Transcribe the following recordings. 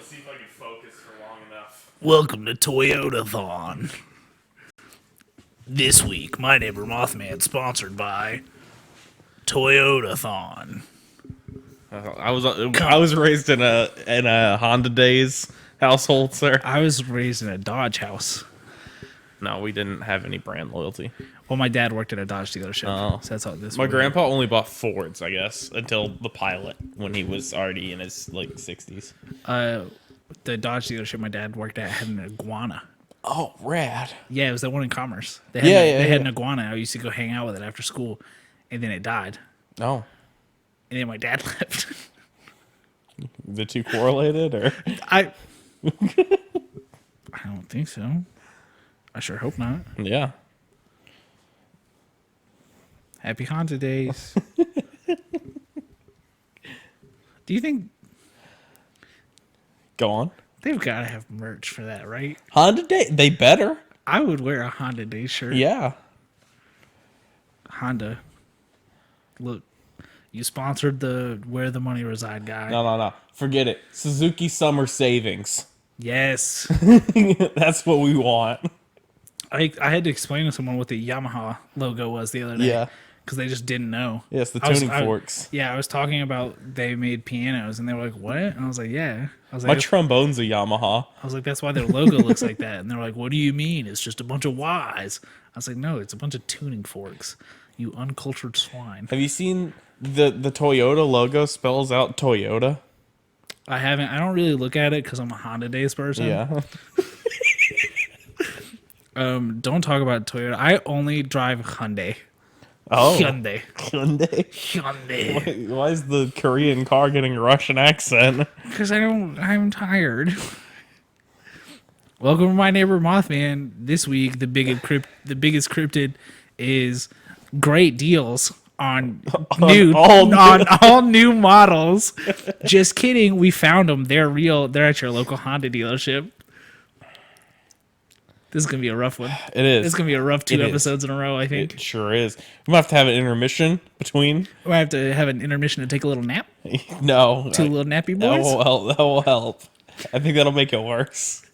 Let's see if I can focus for long enough. Welcome to Toyotathon. This week, My Neighbor Mothman sponsored by Toyotathon. I was raised in a Honda Days household, sir. I was raised in a Dodge house. No, we didn't have any brand loyalty. Well, my dad worked at a Dodge dealership. Oh. So that's how this My worked. grandpa only bought Fords, I guess, until the Pilot when he was already in his 60s. The Dodge dealership my dad worked at had an iguana. Oh, rad. Yeah, it was the one in Commerce. They had an iguana. I used to go hang out with it after school, and then it died. Oh. And then my dad left. The two correlated, or? I don't think so. I sure hope not. Yeah. Happy Honda Days. Do you think Go on. they've got to have merch for that, right? Honda Day, they better. I would wear a Honda Day shirt. Yeah. Honda. Look, you sponsored the Where the Money Reside guy. No. Forget it. Suzuki Summer Savings. Yes. That's what we want. I had to explain to someone what the Yamaha logo was the other day. Yeah. Because they just didn't know. Yes, the I was- tuning I- forks. Yeah, I was talking about they made pianos, and they were like, "What?" And I was like, "Yeah." I was My like, trombone's a Yamaha. "That's why their logo looks like that." And they're like, "What do you mean? It's just a bunch of Ys." I was like, "No, it's a bunch of tuning forks. You uncultured swine." Have you seen the Toyota logo spells out Toyota? I haven't. I don't really look at it because I'm a Honda Days person. Yeah. Don't talk about Toyota. I only drive Hyundai. Oh. Hyundai. Hyundai. Why is the Korean car getting a Russian accent? Because I'm tired. Welcome to My Neighbor Mothman. This week, the biggest cryptid is great deals on all new models. Just kidding. We found them. They're real. They're at your local Honda dealership. This is going to be a rough one. It is. It's going to be a rough two It is. episodes in a row, I think. It sure is. We might have to have an intermission between. We have to have an intermission to take a little nap. No. Two little nappy That boys. will help. I think that'll make it worse.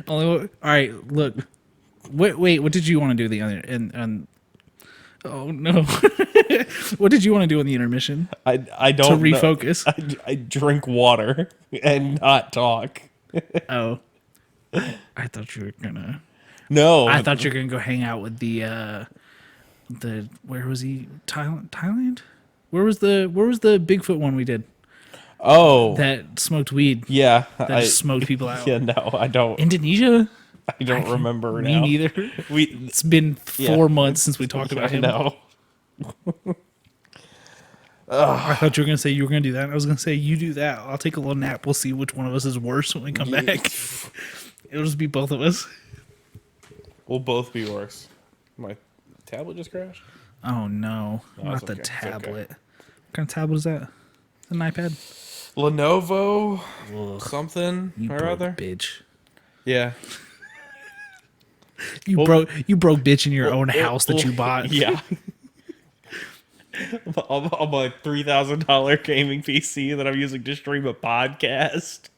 All right, look. Wait, what did you want to do the other? And oh no, what did you want to do in the intermission I to don't know. refocus? I drink water and not talk. Oh, I thought you were gonna. No. I thought you were gonna go hang out with the where was he? Thailand. Where was the Bigfoot one we did Oh. that smoked weed? Yeah. That just smoked people out. Yeah, no, I don't. Indonesia. I don't remember Me now. neither. We It's been 4 months since we talked about I him. know. I thought you were gonna say you were gonna do that. I was gonna say you do that. I'll take a little nap. We'll see which one of us is worse when we come back. It'll just be both of us. We'll both be worse. My tablet just crashed. Oh no, No, not it's the okay. It's tablet. What kind of tablet is that? Is it an iPad? Lenovo Ugh, something you or broke other. bitch. Yeah. You Well- broke bitch in your own house that you bought. Yeah. on my $3,000 gaming PC that I'm using to stream a podcast.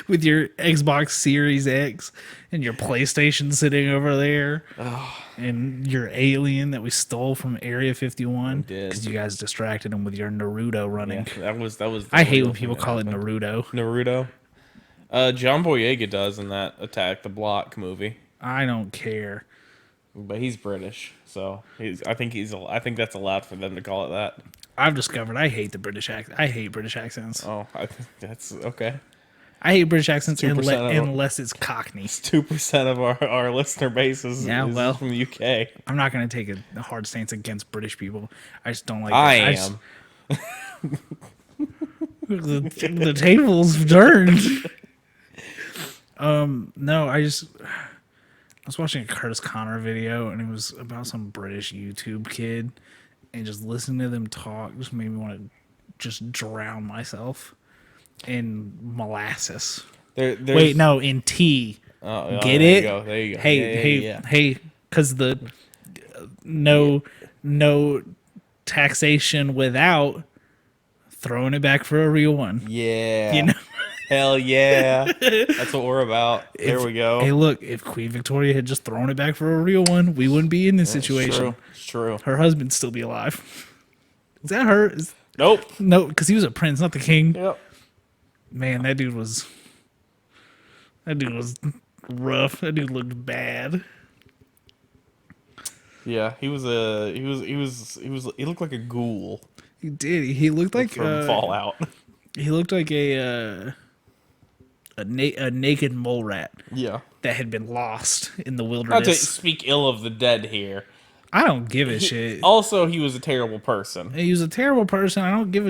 With your Xbox Series X and your PlayStation sitting over there, and your alien that we stole from Area 51 did. because you guys distracted him with your Naruto running. Yeah, that was. The I hate real when thing people that call it happened. Naruto. Naruto. John Boyega does in that Attack the Block movie, I don't care. but he's British, so I think that's allowed for them to call it that. I've discovered I hate the British accent. I hate British accents. Oh, I think that's okay. I hate British accents 2% of- unless it's Cockney. 2% of our listener base is from the UK. I'm not going to take a hard stance against British people. I just don't like. I just- am. the tables turned. No, I was watching a Curtis Connor video, and it was about some British YouTube kid, and just listening to them talk just made me want to just drown myself in molasses. There's, Wait, no, in tea. Oh, Get there it? You go. There you go. Hey, Yeah. hey, because the no taxation without throwing it back for a real one. Yeah. You know, Hell yeah. That's what we're about. There we go. Hey, look, if Queen Victoria had just thrown it back for a real one, we wouldn't be in this situation. It's true. Her husband'd still be alive. Is that her? Nope. No, because he was a prince, not the king. Yep. Man, that dude was rough. That dude looked bad. Yeah, he looked like a ghoul He did. He looked like from Fallout. he looked like a naked mole rat Yeah. that had been lost in the Not to wilderness. speak ill of the dead here. I don't give a shit. Also, he was a terrible person. He was a terrible person. I don't give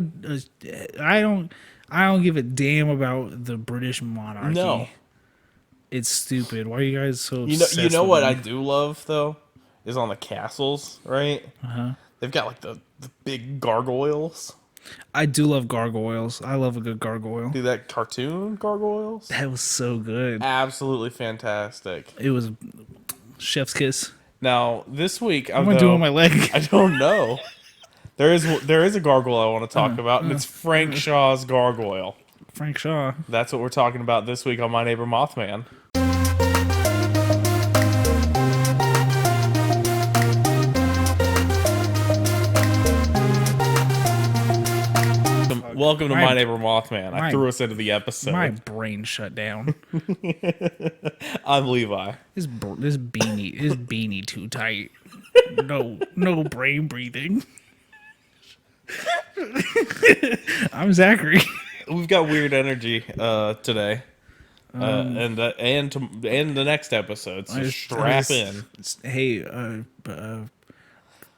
I don't give a damn about the British monarchy. No. It's stupid. Why are you guys so You obsessed know with what them? I do love though is on the castles, right? They've got like the big gargoyles. I do love gargoyles. I love a good gargoyle. Do that cartoon gargoyles? That was so good. Absolutely fantastic. It was chef's kiss. Now this week What am I doing with my leg? I don't know. There is a gargoyle I want to talk about, and it's Frank Shaw's gargoyle. Frank Shaw. That's what we're talking about this week on My Neighbor Mothman. Welcome to My Neighbor Mothman. I threw us into the episode. My brain shut down. I'm Levi. This beanie too tight. No brain breathing. I'm Zachary. We've got weird energy today, and the next episode. So strap in. Hey,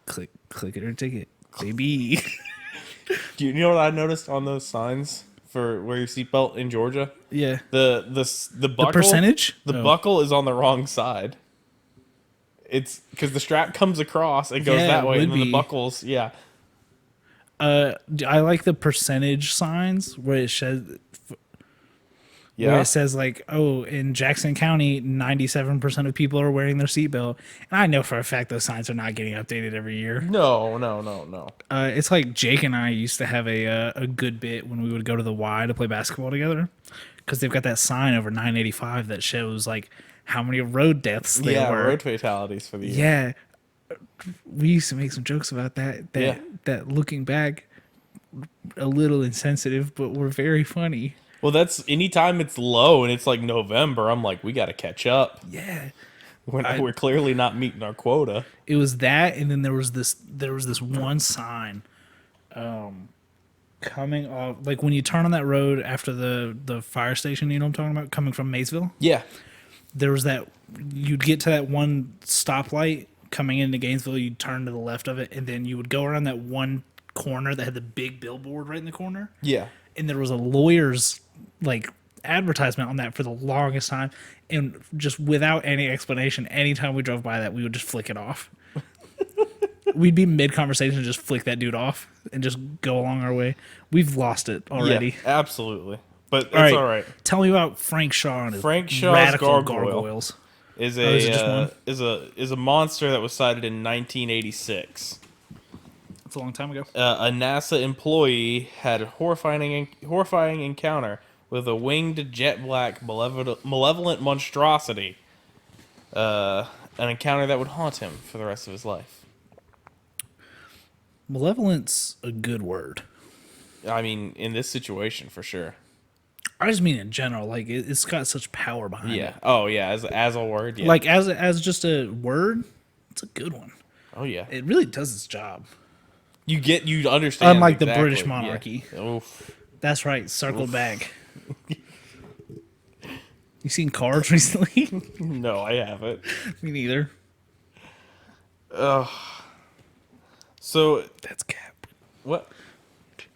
click it or ticket, baby. Do you know what I noticed on those signs for wear your seatbelt in Georgia? Yeah. The buckle, The percentage? The buckle is on the wrong side. It's because the strap comes across and goes Yeah, that it way, and would then be. the buckles, yeah. I like the percentage signs where it says Yeah. it says like, oh, in Jackson County, 97% of people are wearing their seatbelt, and I know for a fact those signs are not getting updated every year. No. It's like Jake and I used to have a good bit when we would go to the Y to play basketball together, because they've got that sign over 985 that shows like how many road deaths they Yeah, were. road fatalities for the year. Yeah, we used to make some jokes about that. Yeah. That looking back, a little insensitive, but were very funny. Well, that's anytime it's low and it's like November, I'm like, we got to catch up. Yeah. We're clearly not meeting our quota. It was that, and then there was this one sign coming off, like when you turn on that road after the fire station, you know what I'm talking about, coming from Maysville. Yeah. There was that, you'd get to that one stoplight coming into Gainesville, you'd turn to the left of it, and then you would go around that one corner that had the big billboard right in the corner. Yeah. And there was a lawyer's like advertisement on that for the longest time, and just without any explanation, anytime we drove by that, we would just flick it off. We'd be mid conversation and just flick that dude off and just go along our way. We've lost it already. Yeah, absolutely. But it's all right. Tell me about Frank Shaw and his Frank Shaw's radical gargoyle. gargoyles. Is is it just one? a monster that was sighted in 1986. It's a long time ago. A NASA employee had a horrifying encounter with a winged jet black malevolent monstrosity. An encounter that would haunt him for the rest of his life. Malevolent's a good word. I mean, in this situation, for sure. I just mean in general, like it's got such power behind it. Yeah. Oh, yeah. As a word. Yeah. Like as just a word, it's a good one. Oh, yeah. It really does its job. You understand. Unlike the exactly. British Yeah. monarchy. Oof. That's right. Circled back. You seen Cards recently? No, I haven't. Me neither. So That's cap. what?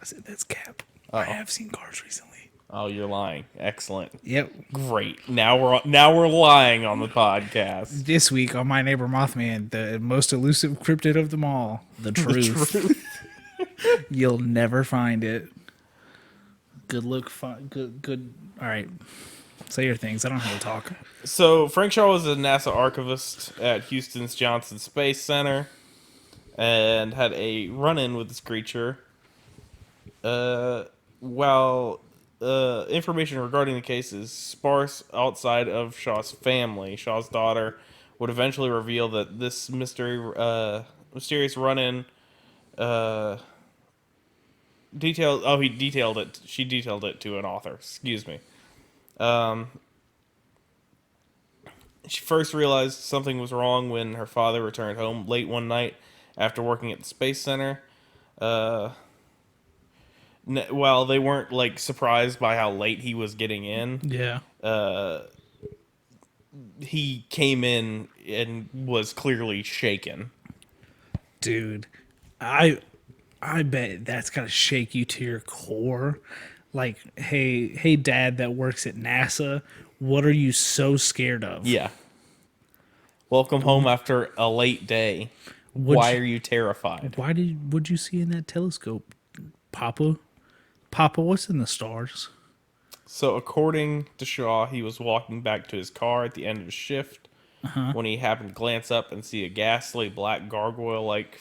I said that's cap. I have seen Cards recently. Oh, you're lying. Excellent. Yep. Great. Now we're lying on the podcast. This week on My Neighbor Mothman, the most elusive cryptid of them all, the truth. You'll never find it. Good look. Good. All right. Say your things. I don't know how to talk. So Frank Shaw was a NASA archivist at Houston's Johnson Space Center, and had a run-in with this creature. While information regarding the case is sparse outside of Shaw's family. Shaw's daughter would eventually reveal that this mysterious run-in detailed. Oh, he detailed it. She detailed it to an author. Excuse me. She first realized something was wrong when her father returned home late one night after working at the Space Center. While they weren't like surprised by how late he was getting in, Yeah. he came in and was clearly shaken. Dude, I bet that's gotta shake you to your core. Like, hey, dad that works at NASA, what are you so scared of? Yeah. Welcome home after a late day. Why are you terrified? What'd you see in that telescope, Papa? Papa, what's in the stars? So, according to Shaw, he was walking back to his car at the end of his shift when he happened to glance up and see a ghastly black gargoyle-like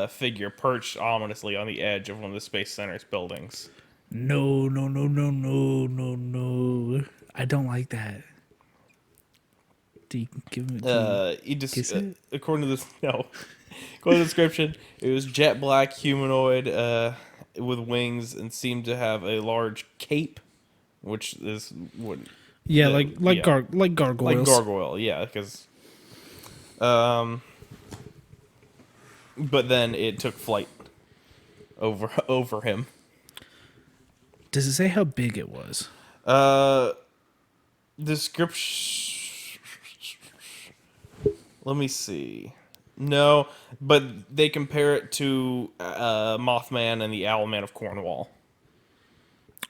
figure perched ominously on the edge of one of the Space Center's buildings. No. I don't like that. Do you give me? He just kiss it? according to this according to the description, it was jet black humanoid with wings and seemed to have a large cape, which is what Yeah, the- like yeah. gargoyles. like gargoyle, yeah, because but then it took flight over him. Does it say how big it was? Description. Let me see. No, but they compare it to Mothman and the Owlman of Cornwall,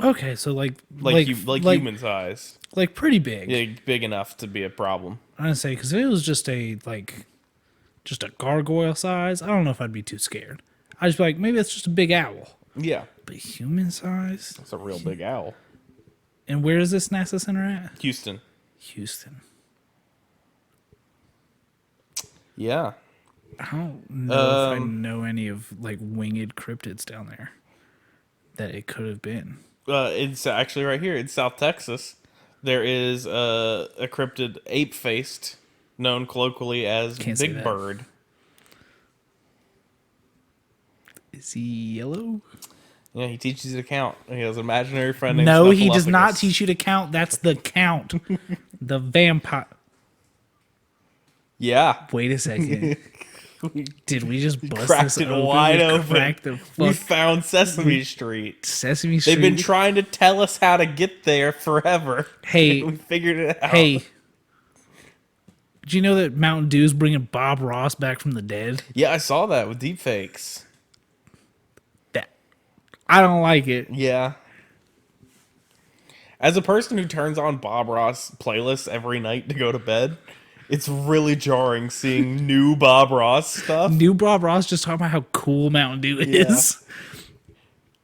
Okay, so like human size, like pretty big. yeah, big enough to be a problem. I'm gonna say because if it was just a gargoyle size, I don't know if I'd be too scared. I'd just be like, maybe it's just a big owl, Yeah, but human size. it's a real big owl. And where is this NASA center at? Houston. Houston. Yeah. I don't know if I know any of like winged cryptids down there that it could have been. It's actually right here in South Texas. There is a cryptid ape-faced, known colloquially as Can't say Big that. Bird. Is he yellow? Yeah, he teaches you to count. He has an imaginary friend named No, he does not Snuffleupagus. teach you to count. That's the count. The vampire. Yeah. Wait a second. Did we just bust Cracked this it open? wide We open. cracked the We fuck found Sesame Street. Sesame Street. They've been trying to tell us how to get there forever. Hey, We figured it out. hey. Do you know that Mountain Dew's bringing Bob Ross back from the dead? Yeah, I saw that with deepfakes. That I don't like it. Yeah. As a person who turns on Bob Ross playlists every night to go to bed, it's really jarring seeing new Bob Ross stuff. New Bob Ross just talking about how cool Mountain Dew is.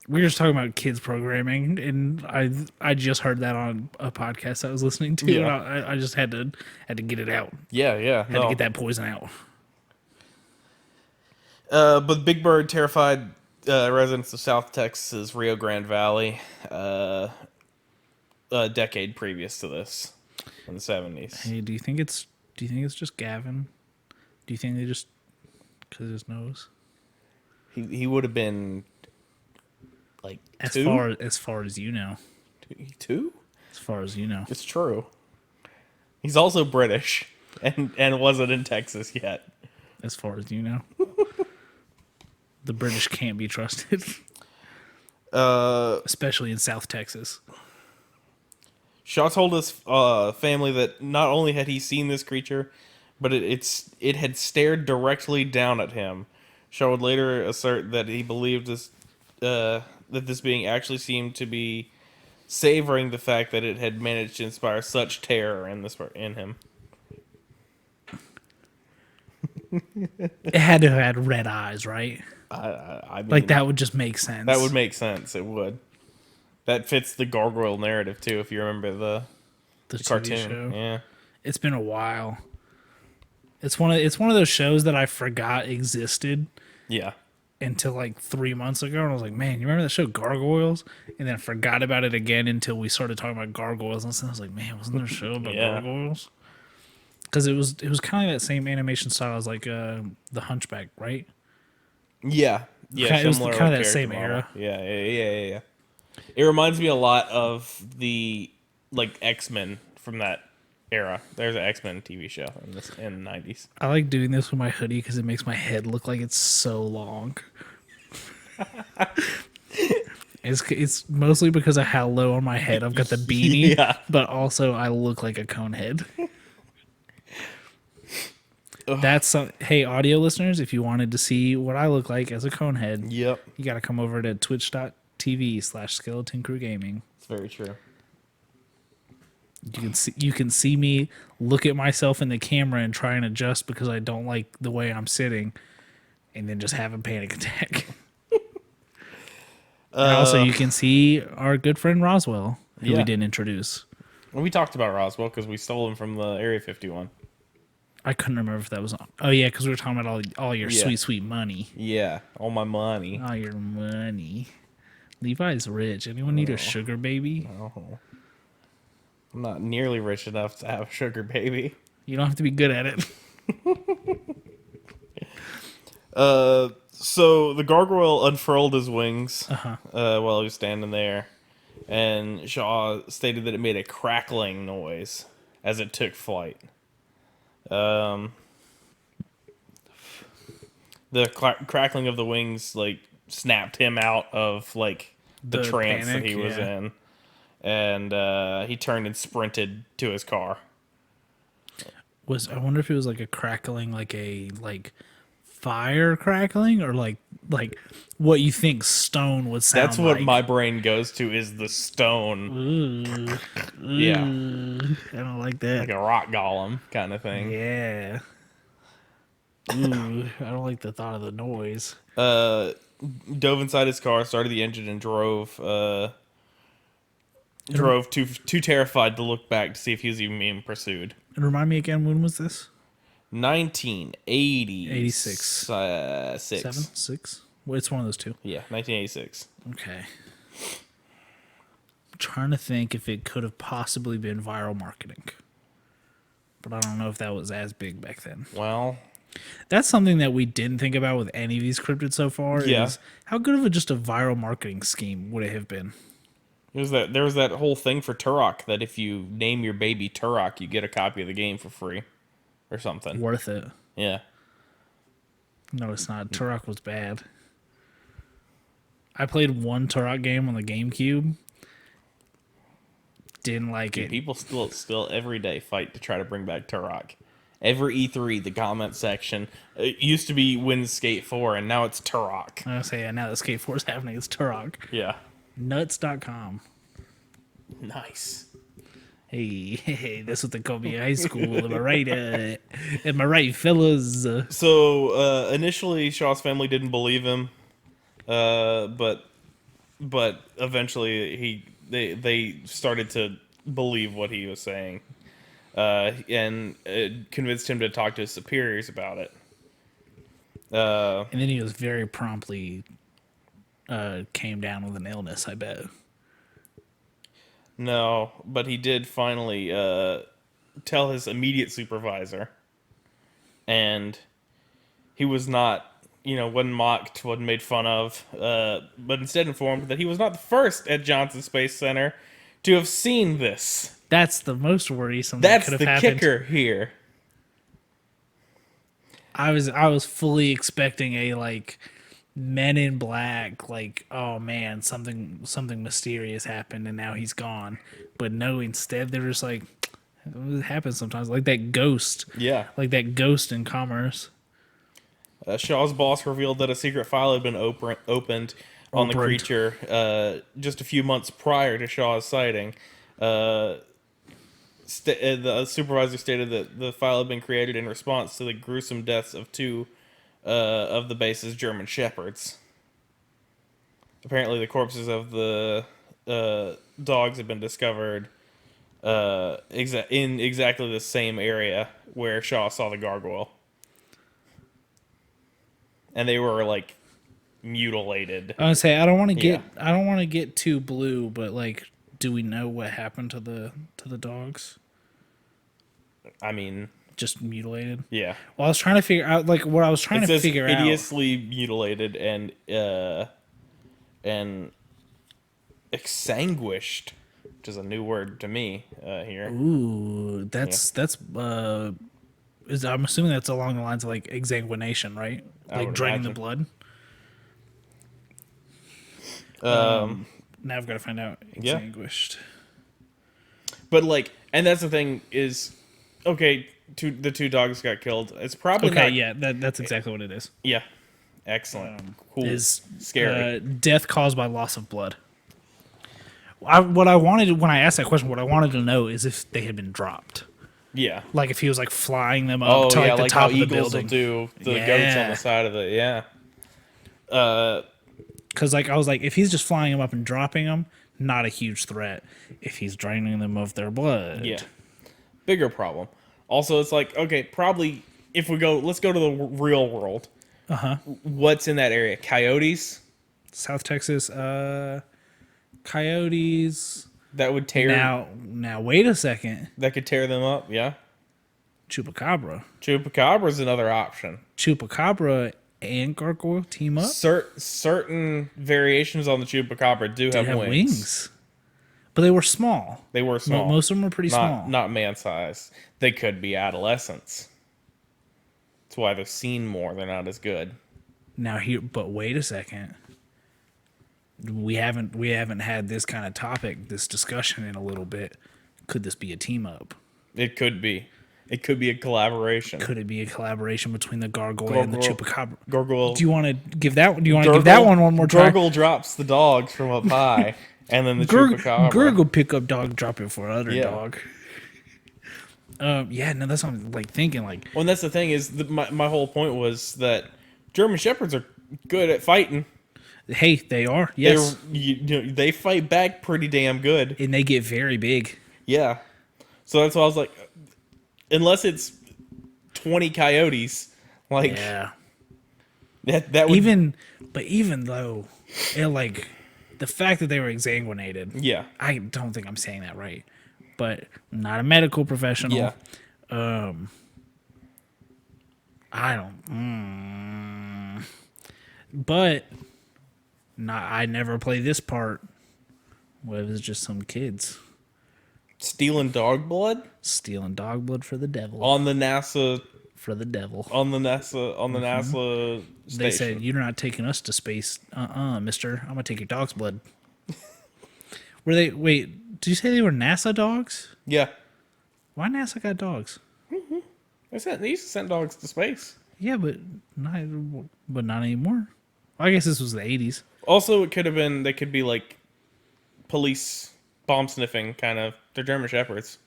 We were just talking about kids programming, and I just heard that on a podcast I was listening to. Yeah. And I just had to get it out. Yeah. Had to get that poison out. But Big Bird terrified residents of South Texas' Rio Grande Valley a decade previous to this, in the 70s. Hey, do you think it's just Gavin? Do you think they just because of his nose? He would have been like As two? far as you know. Two? As far as you know. It's true. He's also British and wasn't in Texas yet. As far as you know. The British can't be trusted. Especially in South Texas. Shaw told his family that not only had he seen this creature, but it had stared directly down at him. Shaw would later assert that he believed this that this being actually seemed to be savoring the fact that it had managed to inspire such terror in him. It had to have had red eyes, right? I mean, Like that would just make sense. that would make sense. It would. That fits the gargoyle narrative too, if you remember the the TV cartoon. show. Yeah. It's been a while. It's one of those shows that I forgot existed. Yeah. until like 3 months ago, and I was like, man, you remember that show Gargoyles? And then I forgot about it again until we started talking about gargoyles, and so I was like, man, wasn't there a show about Yeah. gargoyles? Because it was kind of that same animation style as like the Hunchback, right? Yeah. Yeah, It was similar kind of like, that character same model. era. Yeah. It reminds me a lot of the like X-Men from that era. There's an X-Men TV show in the 90s. I like doing this with my hoodie because it makes my head look like it's so long. It's mostly because of how low on my head I've got the beanie, Yeah. but also I look like a cone head. Hey, audio listeners, if you wanted to see what I look like as a cone head, Yep. you got to come over to twitch.tv/Skeleton Crew Gaming. It's very true. You can see me look at myself in the camera and try and adjust because I don't like the way I'm sitting, and then just have a panic attack. And also, you can see our good friend Roswell, who we Yeah. didn't introduce. We talked about Roswell because we stole him from the Area 51. I couldn't remember if that was on. Oh yeah, because we were talking about all your Yeah. sweet money. Yeah, all my money. All your money. Levi's rich. Anyone need a sugar baby? Oh. I'm not nearly rich enough to have a sugar baby. You don't have to be good at it. So the gargoyle unfurled his wings while he was standing there, and Shaw stated that it made a crackling noise as it took flight. The crackling of the wings like snapped him out of like the trance panic, that he was yeah. in, and he turned and sprinted to his car. I wonder if it was like a crackling, like a fire crackling, or like what you think stone would sound That's what like. my brain goes to is the stone. Yeah, I don't like that. like a rock golem kind of thing. Yeah. Ooh, I don't like the thought of the noise. Dove inside his car, started the engine, and drove. Drove too terrified to look back to see if he was even being pursued. And remind me again, when was this? 1986. 86. Six. 7? 6? Well, it's one of those two. Yeah, 1986. Okay. I'm trying to think if it could have possibly been viral marketing. But I don't know if that was as big back then. Well, That's something that we didn't think about with any of these cryptids so far. Yeah. Is how good of just a viral marketing scheme would it have been? there was that whole thing for Turok that if you name your baby Turok, you get a copy of the game for free, or something. Worth it. Yeah. No, it's not. Turok was bad. I played one Turok game on the GameCube. Didn't like it. People still every day fight to try to bring back Turok. Every E3, the comment section, it used to be Winds Skate 4, and now it's Turok. I was say, yeah, now that Skate 4 is happening, it's Turok. Yeah. Nuts.com. Nice. Hey, that's what they call me in high school. Am I right? Am I right, fellas? So initially, Shaw's family didn't believe him, but eventually they started to believe what he was saying, and it convinced him to talk to his superiors about it. And then he was very promptly came down with an illness, I bet. No, but he did finally tell his immediate supervisor, and he was not, wasn't mocked, wasn't made fun of, but instead informed that he was not the first at Johnson Space Center to have seen this. That's the most worrisome. That's that could the have happened. kicker here. I was fully expecting a Men in Black, oh man, something mysterious happened and now he's gone. But no, instead they're just like, it happens sometimes, like that ghost. Yeah. Like that ghost in Commerce. Shaw's boss revealed that a secret file had been opened on the creature just a few months prior to Shaw's sighting. The supervisor stated that the file had been created in response to the gruesome deaths of two of the base's German shepherds. Apparently, the corpses of the dogs had been discovered in exactly the same area where Shaw saw the gargoyle. And they were mutilated. I would say I don't want to get Yeah. I don't want to get too blue, but like, do we know what happened to the dogs? I mean, Just mutilated. yeah. Well, I was trying to figure out like what I was trying It to says figure out. hideously mutilated and exsanguished, which is a new word to me here. Ooh, that's I'm assuming that's along the lines of like exsanguination, right? I Like would draining the imagine. blood. Now I've got to find out Yeah. exsanguished. But like, and that's the thing is, okay, the two dogs got killed. It's probably Okay, not. yeah, that's exactly what it is. Yeah. Excellent. Cool. Is Scary. death caused by loss of blood. What I wanted when I asked that question, what I wanted to know is if they had been dropped. Yeah. Like if he was like flying them up Oh to like yeah, the like top how of the eagles will building. do the goats on Yeah. the side of it. Yeah. Because like I was like, if he's just flying them up and dropping them, not a huge threat. If he's draining them of their blood, Yeah. Bigger problem. Also, it's like, okay, probably if we go, let's go to the real world. What's in that area? Coyotes South Texas, coyotes. that would tear. Now wait a second, That could tear them up. Yeah. chupacabra, Chupacabra's another option. chupacabra and gargoyle team up. Certain variations on the chupacabra do They have, have wings. wings, but they were small. They were small. Most of them were pretty small. Not man size. They could be adolescents. That's why they're seen more. They're not as good. Now here, but wait a second. We haven't had this kind of topic, this discussion in a little bit. Could this be a team up? It could be. It could be a collaboration. Could it be a collaboration between the gargoyle and the Gargoyle- chupacabra? Gargoyle. Do you want to give that? Do you want to give that one more try? Gurgle drops the dogs from up high, and then the chupacabra. Gurgle pick up dog, drop it for other Yeah. dog. Yeah, no, that's what I'm like thinking. Like, Well, and that's the thing is, my whole point was that German Shepherds are good at fighting. hey, they are yes, They fight back pretty damn good. and they get very big. Yeah. So that's why I was like, unless it's 20 coyotes, like Yeah. that would Even though, like, the fact that they were exsanguinated, yeah. I don't think I'm saying that right, but I'm not a medical professional. Yeah. I don't. But I never play this part. What if it's just some kids Stealing dog blood stealing dog blood for the devil? on the NASA For the devil. NASA station. They said, "You're not taking us to space, mister. I'm gonna take your dog's blood." Were they? Wait, did you say they were NASA dogs? Yeah. Why NASA got dogs? They used to send dogs to space. Yeah, but not anymore. Well, I guess this was the '80s. Also, it could have been, they could be like police bomb sniffing kind of. They're German Shepherds.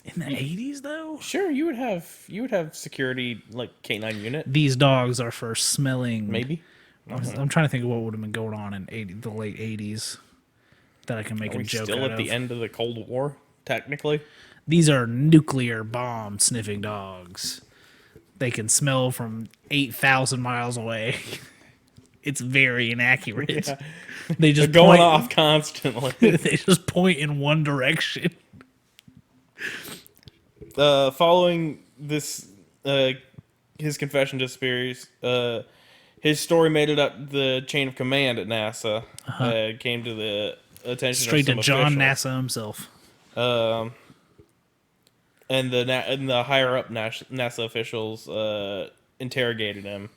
In the '80s, though, Sure, you would have security like K9 unit, these dogs are for smelling. maybe. I'm trying to think of what would have been going on in the late '80s that I can make Are a we joke still out at the of. end of the Cold War, technically? These are nuclear bomb sniffing dogs. They can smell from 8,000 miles away. It's very inaccurate. Yeah. They just They're going point, off constantly. They just point in one direction. Following this, his confession disappears. His story made it up the chain of command at NASA. Came to the attention Straight of to some John officials. NASA himself. And the higher up NASA officials interrogated him.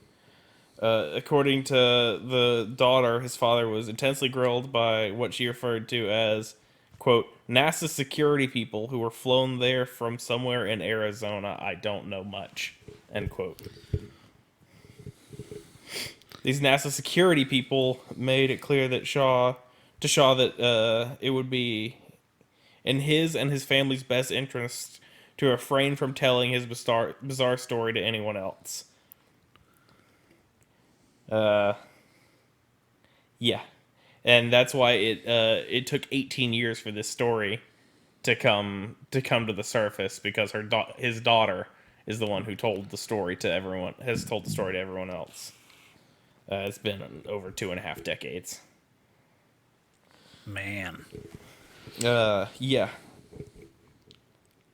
According to the daughter, his father was intensely grilled by what she referred to as, quote, NASA security people who were flown there from somewhere in Arizona. I don't know much, end quote. These NASA security people made it clear that Shaw that it would be in his and his family's best interest to refrain from telling his bizarre story to anyone else. Yeah, and that's why it took 18 years for this story to come to the surface, because his daughter is the one who told the story to everyone, has told the story to everyone else. It's been over 2.5 decades. Man. Yeah.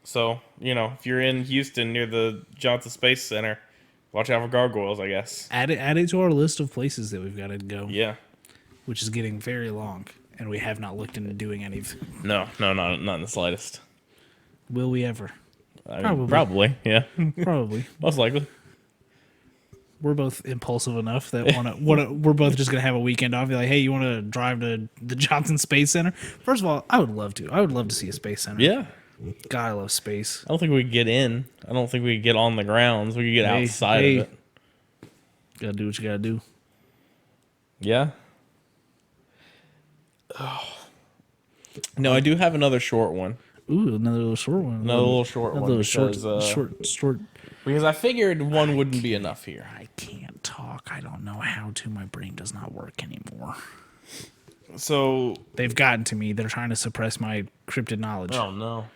So, if you're in Houston near the Johnson Space Center, watch out for gargoyles, I guess. Add it to our list of places that we've got to go, Yeah. which is getting very long, and we have not looked into doing anything. No, not in the slightest. Will we ever? I mean, probably, yeah. Probably. Most likely. We're both impulsive enough that we're both just gonna have a weekend off. Be like, hey, you want to drive to the Johnson Space Center? First of all, I would love to. I would love to see a space center. Yeah. God, I love space. I don't think we could get in. I don't think we could get on the grounds. We could get outside hey. of it. Gotta do what you gotta do. Yeah. Oh. No, I do have another short one. Ooh, another little short one. Another little short one. Short. Because I figured one wouldn't be enough here. I can't talk. I don't know how to. My brain does not work anymore. So They've gotten to me. They're trying to suppress my cryptid knowledge. oh no.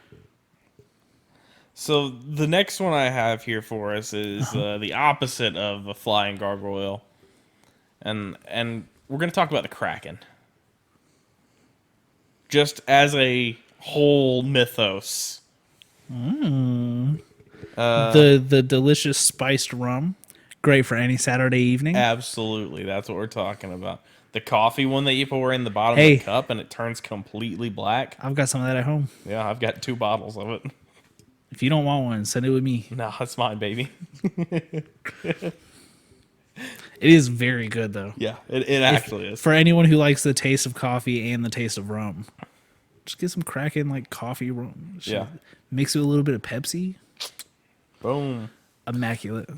So the next one I have here for us is the opposite of a flying gargoyle, and we're going to talk about the Kraken, just as a whole mythos. The delicious spiced rum, great for any Saturday evening. Absolutely, that's what we're talking about. The coffee one that you pour in the bottom of the cup and it turns completely black. I've got some of that at home. Yeah, I've got 2 bottles of it. If you don't want one, send it with me. No, it's mine, baby. It is very good, though. Yeah, it actually is. For anyone who likes the taste of coffee and the taste of rum, just get some Kraken like coffee rum. Just Yeah. Mix it with a little bit of Pepsi. Boom. Immaculate.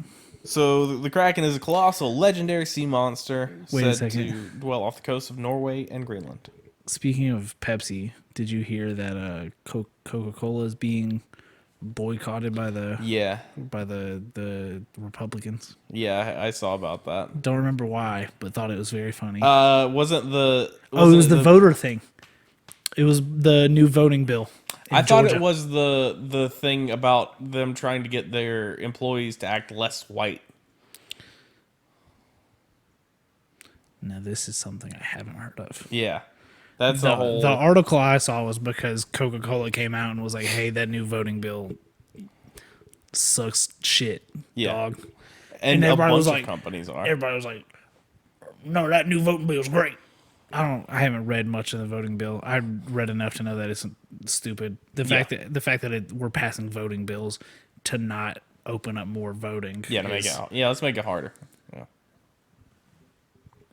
So the Kraken is a colossal, legendary sea monster Wait a said second. to dwell off the coast of Norway and Greenland. Speaking of Pepsi, did you hear that Coca-Cola is being boycotted by the Yeah, Republicans? yeah, I saw about that. Don't remember why, but thought it was very funny. Wasn't the? it was the voter thing. It was the new voting bill. I thought Georgia. it was the thing about them trying to get their employees to act less white. Now this is something I haven't heard of. Yeah, that's the whole. The article I saw was because Coca-Cola came out and was like, "Hey, that new voting bill sucks shit, Yeah. dog." and a everybody bunch was of like- companies are. Everybody was like, "No, that new voting bill is great." I haven't read much of the voting bill. I read enough to know that it's stupid. The fact that we're passing voting bills to not open up more voting. Yeah, to make it. Yeah, let's make it harder. Yeah.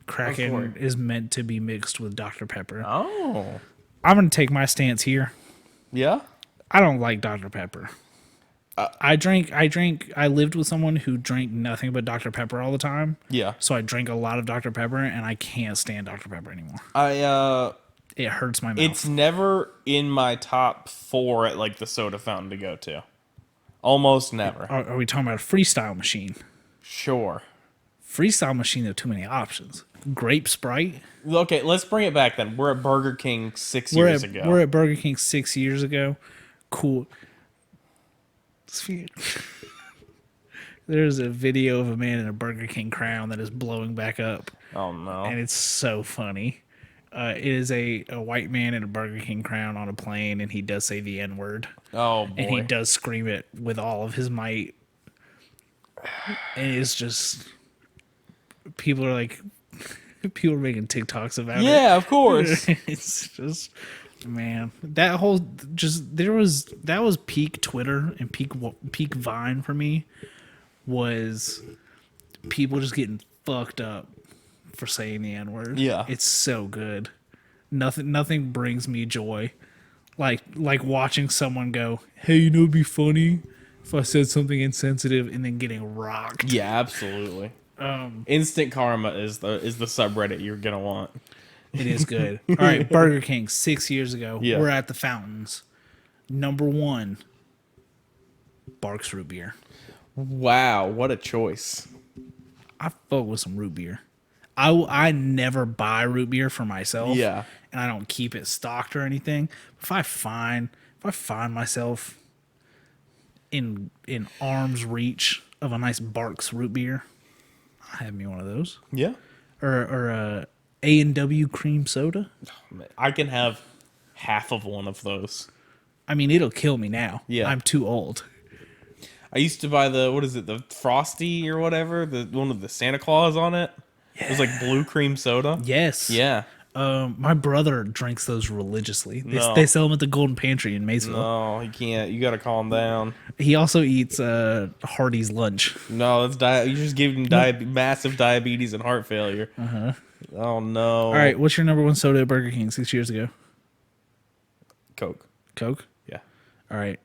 Kraken is meant to be mixed with Dr. Pepper. Oh. I'm gonna take my stance here. Yeah. I don't like Dr. Pepper. I lived with someone who drank nothing but Dr. Pepper all the time. Yeah. So I drank a lot of Dr. Pepper, and I can't stand Dr. Pepper anymore. It hurts my mouth. It's never in my top 4 at like the soda fountain to go to. Almost never. Are we talking about a freestyle machine? Sure. Freestyle machine, there are too many options. Grape Sprite. Okay, let's bring it back then. We're at Burger King 6 years ago. We're at Burger King 6 years ago. Cool. There's a video of a man in a Burger King crown that is blowing back up, Oh no. and it's so funny. It is a white man in a Burger King crown on a plane, and he does say the N-word. Oh boy. And he does scream it with all of his might. And it's just... People are making TikToks about it. Yeah, of course. It's just... Man, that was peak Twitter and peak Vine for me. Was people just getting fucked up for saying the N-word. Yeah. It's so good. Nothing brings me joy like watching someone go, "Hey, it'd be funny if I said something insensitive," and then getting rocked. Yeah, absolutely. Instant karma is the subreddit you're gonna want. It is good. All right, Burger King 6 years ago. Yeah. We're at the fountains. Number 1, Barks root beer. Wow, what a choice. I fuck with some root beer. I never buy root beer for myself. Yeah. And I don't keep it stocked or anything. If I find myself in arm's reach of a nice Barks root beer, I'll have me one of those. Yeah. or A&W cream soda. I can have half of one of those. I mean, it'll kill me now. Yeah. I'm too old. I used to buy the Frosty or whatever, the one with the Santa Claus on it. It was like blue cream soda. Yes. Yeah. My brother drinks those religiously. No. They sell them at the Golden Pantry in Maysville. No, you can't. You gotta calm down. He also eats Hardee's lunch. No, that's you just gave him massive diabetes and heart failure. Oh no. All right, what's your number one soda at Burger King 6 years ago? Coke. Coke. Yeah. All right.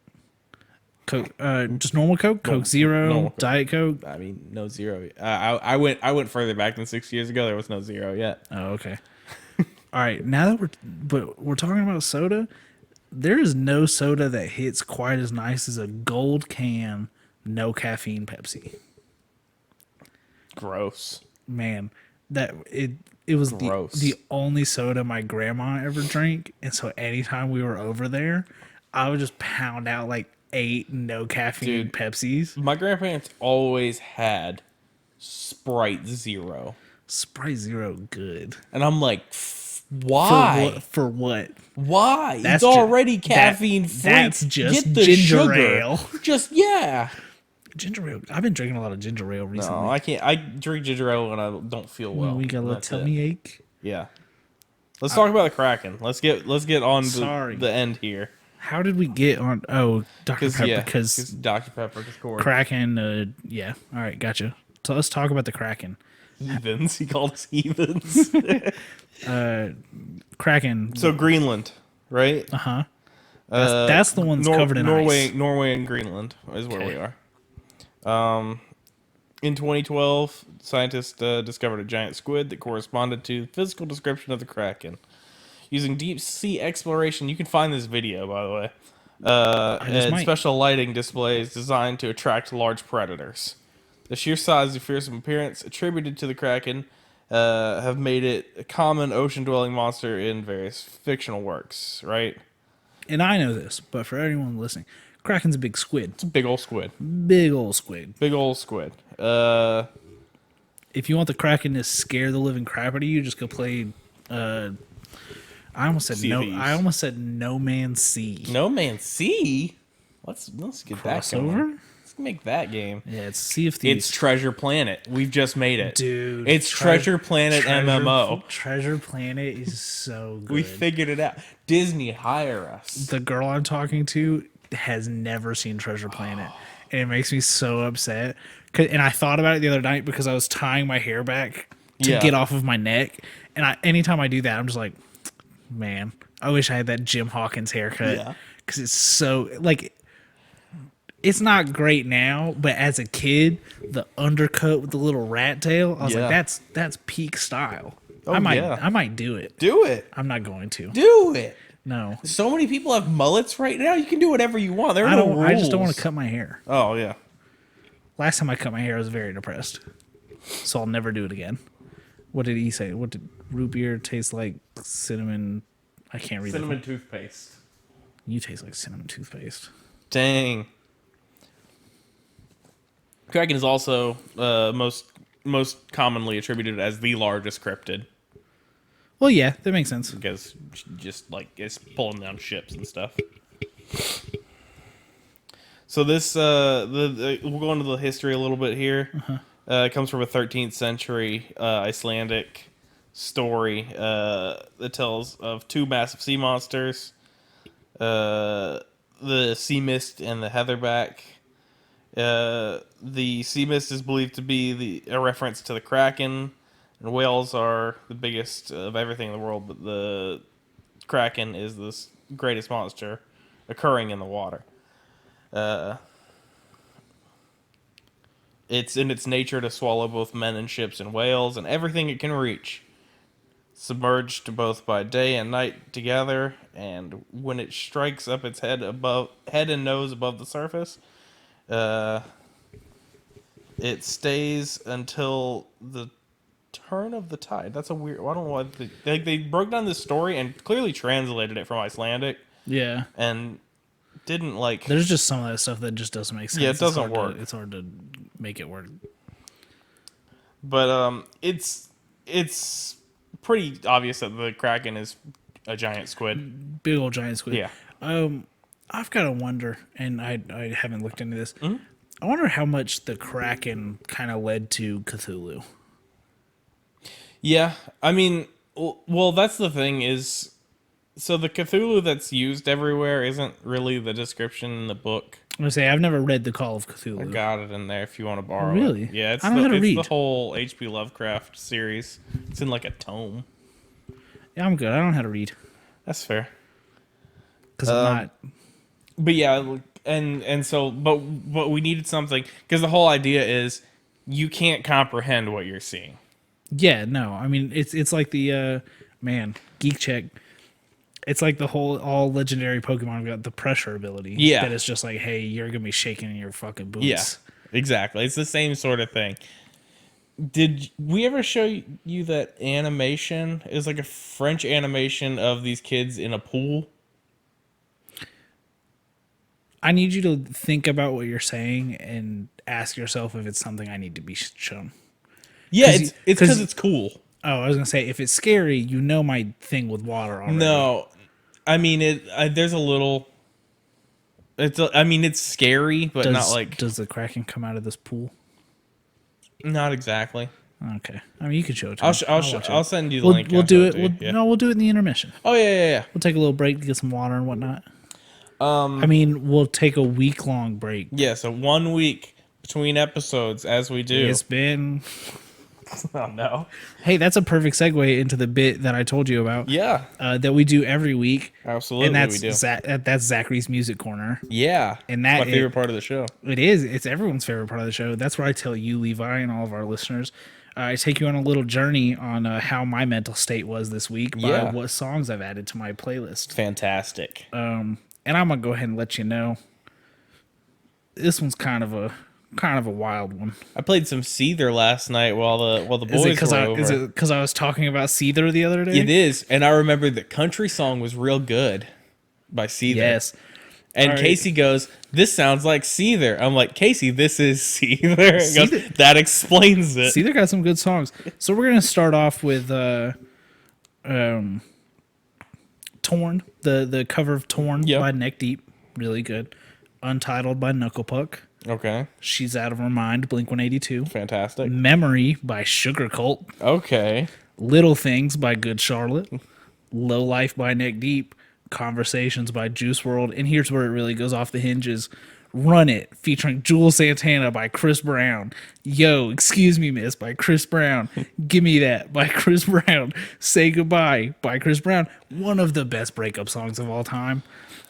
Coke. Just normal Coke. Coke Zero. normal Coke. Diet Coke. I mean, no zero. I went further back than 6 years ago. There was no zero yet. Oh, okay. All right. Now that we're talking about soda, there is no soda that hits quite as nice as a gold can, no caffeine Pepsi. Gross. Man, it was Gross. the only soda my grandma ever drank, and so anytime we were over there, I would just pound out like 8 no caffeine Dude. Pepsis. My grandparents always had Sprite Zero, Sprite Zero, good. and I'm like, why? For what? Why? That's it's ju- already that- caffeine free. that's just Get the ginger sugar. ale. Just yeah. Ginger ale. I've been drinking a lot of ginger ale recently. No, I can't. I drink ginger ale when I don't feel well. we got a little That's tummy it. ache. Yeah. Let's talk about the Kraken. Let's get on Sorry. the end here. How did we get on? Oh, Dr. Pepper, because Dr. Pepper, because Corey. Kraken. Yeah. All right, gotcha. So let's talk about the Kraken. Heathens. He called us heathens. Kraken. So Greenland, right? That's the one that's covered in ice. Norway and Greenland is where Okay. we are. In 2012, scientists discovered a giant squid that corresponded to the physical description of the Kraken. Using deep sea exploration, you can find this video, by the way, and might. special lighting displays designed to attract large predators. The sheer size and fearsome appearance attributed to the Kraken have made it a common ocean-dwelling monster in various fictional works, right? And I know this, but for anyone listening, Kraken's a big squid. It's a big old squid. Big old squid. Big old squid. If you want the Kraken to scare the living crap out of you, just go play. I almost said Sea of Thieves. I almost said No Man's Sea. No Man's Sea? Let's get that going. Crossover? Let's make that game. Yeah, it's Sea of Thieves. It's Treasure Planet. We've just made it. Dude. It's Treasure Planet MMO. Treasure Planet is so good. We figured it out. Disney, hire us. The girl I'm talking to has never seen Treasure Planet, and it makes me so upset. And I thought about it the other night because I was tying my hair back to Yeah. get off of my neck, and anytime I do that, I'm just like, man, I wish I had that Jim Hawkins haircut Yeah. because it's so like. It's not great now, but as a kid, the undercut with the little rat tail, I was Yeah. like, that's peak style. Oh, I yeah. might do it. Do it. I'm not going to. Do it. No. So many people have mullets right now. You can do whatever you want. There are I no don't. rules. I just don't want to cut my hair. Oh, yeah. Last time I cut my hair, I was very depressed, so I'll never do it again. What did he say? What did root beer taste like? Cinnamon. I can't read Cinnamon it. toothpaste. You taste like cinnamon toothpaste. Dang. Kraken is also most commonly attributed as the largest cryptid Well, yeah, that makes sense. because just like it's pulling down ships and stuff. So this we'll go into the history a little bit here. It comes from a 13th century Icelandic story that tells of two massive sea monsters, the sea mist and the heatherback. The sea mist is believed to be a reference to the Kraken, and whales are the biggest of everything in the world, but the Kraken is the greatest monster occurring in the water. It's in its nature to swallow both men and ships and whales and everything it can reach. Submerged both by day and night together, and when it strikes up its head and nose above the surface, it stays until the turn of the tide. That's a weird. I don't know why they broke down this story and clearly translated it from Icelandic Yeah. and didn't like. There's just some of that stuff that just doesn't make sense. Yeah, it doesn't work. It's hard to make it work. But it's it's pretty obvious that the Kraken is a giant squid. Big old giant squid. Yeah. I've got to wonder, and I haven't looked into this. Mm-hmm. I wonder how much the Kraken kind of led to Cthulhu. Yeah, I mean, well, that's the thing is, so the Cthulhu that's used everywhere isn't really the description in the book. I'm gonna say I've never read the Call of I Cthulhu. got it in there if you want to borrow Really? it. Yeah, it's I don't know how to it's read. the whole H.P. Lovecraft series. It's in like a tome. Yeah, I'm good. I don't know how to read That's fair. because I'm not. But yeah, and so but we needed something because the whole idea is you can't comprehend what you're seeing. Yeah, no. I mean, it's like the man Geek Check. It's like the whole all legendary Pokemon got the pressure ability. Yeah. that it's just like, hey, you're gonna be shaking in your fucking boots. Yeah, exactly. It's the same sort of thing. Did we ever show you that animation? It was like a French animation of these kids in a pool. I need you to think about what you're saying and ask yourself if it's something I need to be shown. Yeah, 'Cause it's you- because 'cause- it's cool. Oh, I was gonna say if it's scary, you know my thing with water already. No, I mean there's a little. I mean, it's scary, but not like does the Kraken come out of this pool? not exactly. Okay, I mean you can show it to me. watch it. I'll send you the We'll, link. we'll I'll do show it. to you. We'll, Yeah. No, we'll do it in the intermission. Oh yeah. We'll take a little break to get some water and whatnot. I mean, we'll take a week-long break. Yeah, so 1 week between episodes, as we do. It's been. Oh no. Hey, that's a perfect segue into the bit that I told you about. Yeah, That we do every week. absolutely. And that's we do. that's Zachary's Music Corner. Yeah, And that my favorite is- part of the show. It is. It's everyone's favorite part of the show. That's where I tell you, Levi, and all of our listeners. I take you on a little journey on how my mental state was this week by Yeah. what songs I've added to my playlist. Fantastic. And I'm gonna go ahead and let you know. This one's kind of a wild one. I played some Seether last night while the Is boys it were over. because I was talking about Seether the other day? It is, and I remember the country song was real good by Seether. Yes. And All right. Casey goes, "This sounds like Seether." I'm like, "Casey, this is Seether." He goes, Seether- that explains it. Seether got some good songs. So we're gonna start off with Torn, the cover of Torn Yep. by Neck Deep, really good. Untitled by Knucklepuck. Okay, She's Out of Her Mind, Blink-182. fantastic. Memory by Sugar Cult. Okay, Little Things by Good Charlotte. Low Life by Neck Deep. Conversations by Juice World. And here's where it really goes off the hinges. Run It, featuring Jewel Santana by Chris Brown. Yo, Excuse Me Miss by Chris Brown. Gimme That by Chris Brown. Say Goodbye by Chris Brown. One of the best breakup songs of all time.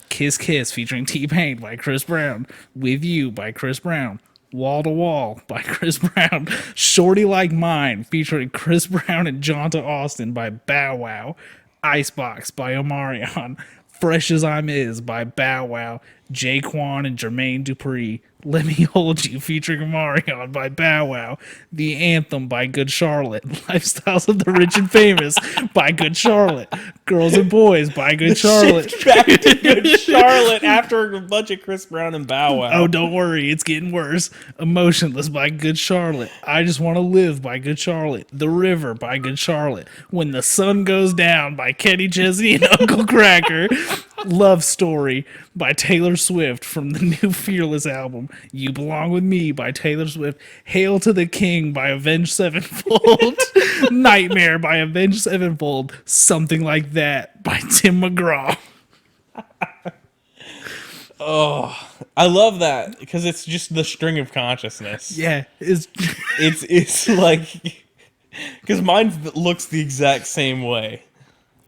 Kiss Kiss featuring T-Pain by Chris Brown. With You by Chris Brown. Wall to Wall by Chris Brown. Shorty Like Mine featuring Chris Brown and Jonta Austin by Bow Wow. Icebox by Omarion. Fresh as I'm Is by Bow Wow. Jaquan and Jermaine Dupri. Let Me Hold You featuring Omarion by Bow Wow. The Anthem by Good Charlotte. Lifestyles of the Rich and Famous by Good Charlotte. Girls and Boys by Good Charlotte. Shift back to Good Charlotte after a bunch of Chris Brown and Bow Wow. Oh, don't worry, it's getting worse. Emotionless by Good Charlotte. I Just Want to Live by Good Charlotte. The River by Good Charlotte. When the Sun Goes Down by Kenny Chesney and Uncle Cracker. Love Story by Taylor Swift from the new Fearless album. You Belong With Me by Taylor Swift. Hail to the King by Avenged Sevenfold. Nightmare by Avenged Sevenfold. Something Like That by Tim McGraw. I love that because it's just the string of consciousness. Yeah, it's It's like because mine looks the exact same way.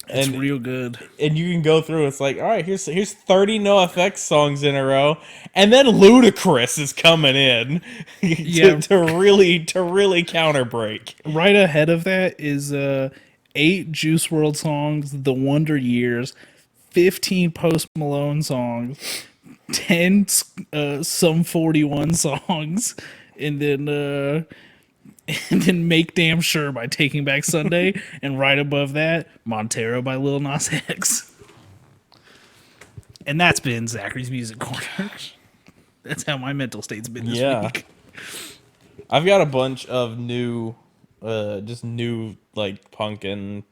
it's And real good. and you can go through. It's like, all right, here's 30 NoFX songs in a row, and then Ludacris is coming in Yeah. to really counterbreak. Right ahead of that is 8 Juice World songs, The Wonder Years, 15 Post Malone songs, 10 Sum 41 songs, and then Make Damn Sure by Taking Back Sunday, and right above that, Montero by Lil Nas X. And that's been Zachary's Music Corner. That's how my mental state's been this Yeah. week. I've got a bunch of new just new like punk and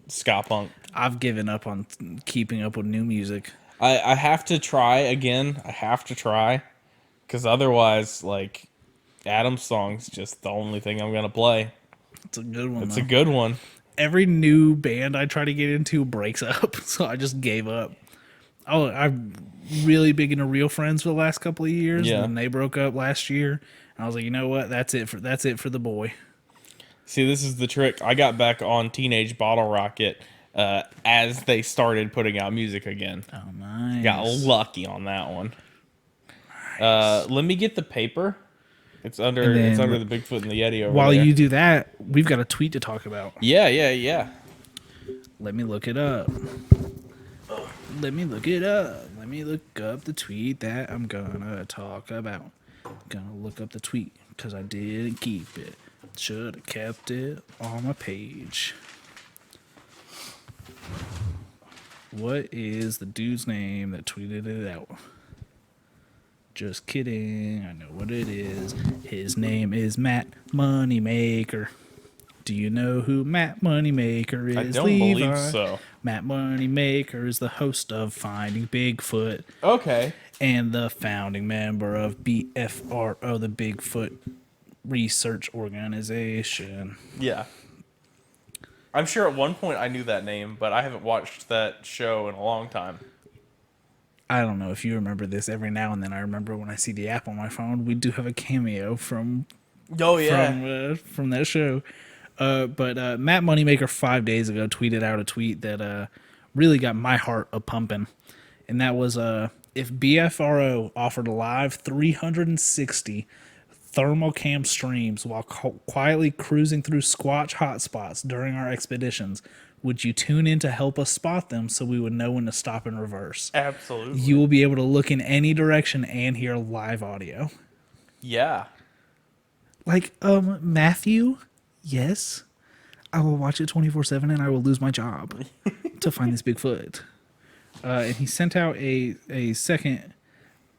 ska punk. I've given up on keeping up with new music. I have to try again. I have to try because otherwise, like Adam's song's just the only thing I'm gonna play. It's a good one. It's though. a good one. Every new band I try to get into breaks up, so I just gave up. Oh, I'm really big into Real Friends for the last couple of years. Yeah. And they broke up last year, and I was like, you know what? That's it for the boy. See, this is the trick. I got back on Teenage Bottle Rocket as they started putting out music again. Oh, nice. Got lucky on that one. Let me get the paper. It's under And then the Bigfoot and the Yeti over While there. you do that, we've got a tweet to talk about. Yeah. Let me look it up. Let me look it up. Let me look up the tweet that I'm gonna talk about. Gonna look up the tweet because I didn't keep it. Should have kept it on my page. What is the dude's name that tweeted it out? Just kidding. I know what it is. His name is Matt Moneymaker. Do you know who Matt Moneymaker is? I don't Levi? believe so. Matt Moneymaker is the host of Finding Bigfoot Okay. and the founding member of BFRO, the Bigfoot Research Organization. Yeah. I'm sure at one point I knew that name, but I haven't watched that show in a long time. I don't know if you remember this. Every now and then I remember when I see the app on my phone, we do have a cameo from Oh yeah. from that show. But Matt Moneymaker 5 days ago tweeted out a tweet that really got my heart a pumping, and that was if BFRO offered live 360 thermal cam streams while quietly cruising through Squatch hotspots during our expeditions, would you tune in to help us spot them so we would know when to stop and reverse? Absolutely. You will be able to look in any direction and hear live audio. Yeah. Like, Matthew, yes, I will watch it 24/7 and I will lose my job to find this Bigfoot. And he sent out a second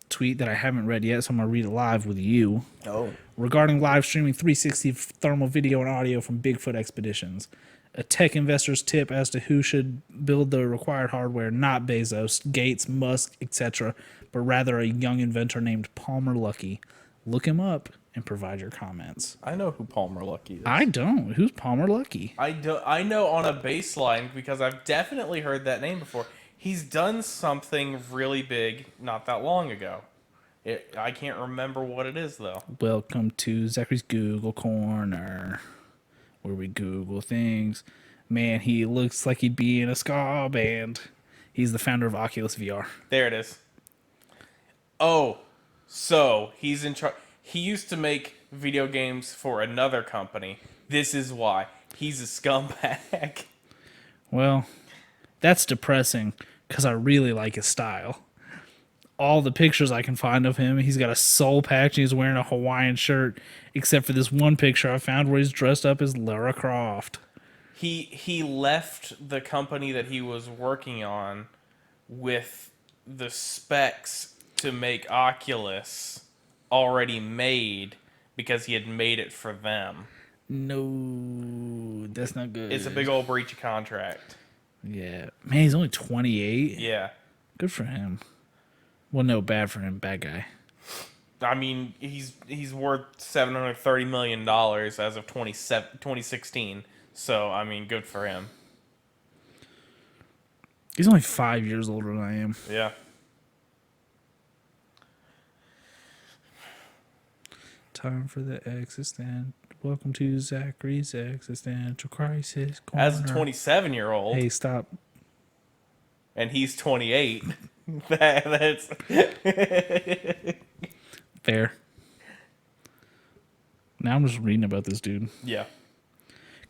tweet that I haven't read yet, so I'm going to read it live with you. Oh. Regarding live streaming 360 thermal video and audio from Bigfoot expeditions. A tech investor's tip as to who should build the required hardware, not Bezos, Gates, Musk, etc., but rather a young inventor named Palmer Luckey. Look him up and provide your comments. I know who Palmer Luckey is. I don't. Who's Palmer Luckey? I know on a baseline because I've definitely heard that name before. He's done something really big not that long ago. I can't remember what it is though. Welcome to Zachary's Google Corner, where we Google things. Man, he looks like he'd be in a ska band. He's the founder of Oculus VR. There it is. Oh, so he's in charge. He used to make video games for another company. This is why. He's a scumbag. Well, that's depressing because I really like his style. All the pictures I can find of him, he's got a soul patch and he's wearing a Hawaiian shirt, except for this one picture I found where he's dressed up as Lara Croft. He left the company that he was working on with the specs to make Oculus already made because he had made it for them. No, that's not good. It's a big old breach of contract. Yeah. Man, he's only 28. Yeah. Good for him. Well, no, bad for him. Bad guy. I mean, he's worth $730 million as of 2016. So, I mean, good for him. He's only 5 years older than I am. Yeah. Time for the existential. Welcome to Zachary's Existential Crisis Corner. As a 27-year-old, Hey, stop. and he's 28. That's Fair. Now I'm just reading about this dude. yeah.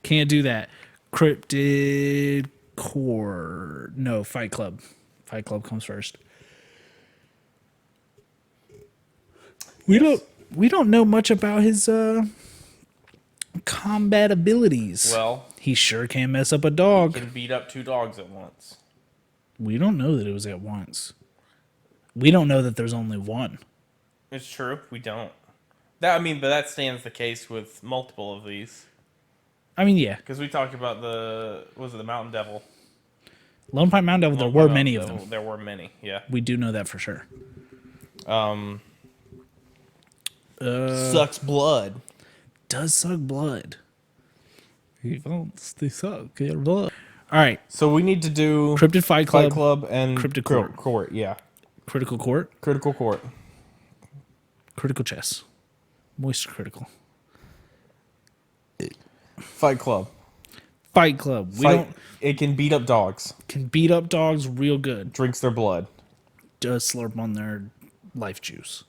Can't do that. Cryptid Core. No, Fight Club. Fight Club comes first. We don't know much about his combat abilities. Well, He sure can mess up a dog. can beat up 2 dogs at once. We don't know that it was at once. We don't know that there's only one. It's true. We don't. But that stands the case with multiple of these. I mean, yeah. Because we talked about the Mountain Devil? Lone Pine Mountain Devil, there Lone were Pine many Mountain of Devil, them. There were many, yeah. We do know that for sure. Sucks blood. Does suck blood. They suck your blood. All right. So we need to do Cryptid Fight Club, and Cryptid Court. Court. Yeah. Critical Court, Critical Court. Critical Chess, Moist Critical. Fight Club. Fight Club. It can beat up dogs. Can beat up dogs real good. Drinks their blood. Does slurp on their life juice.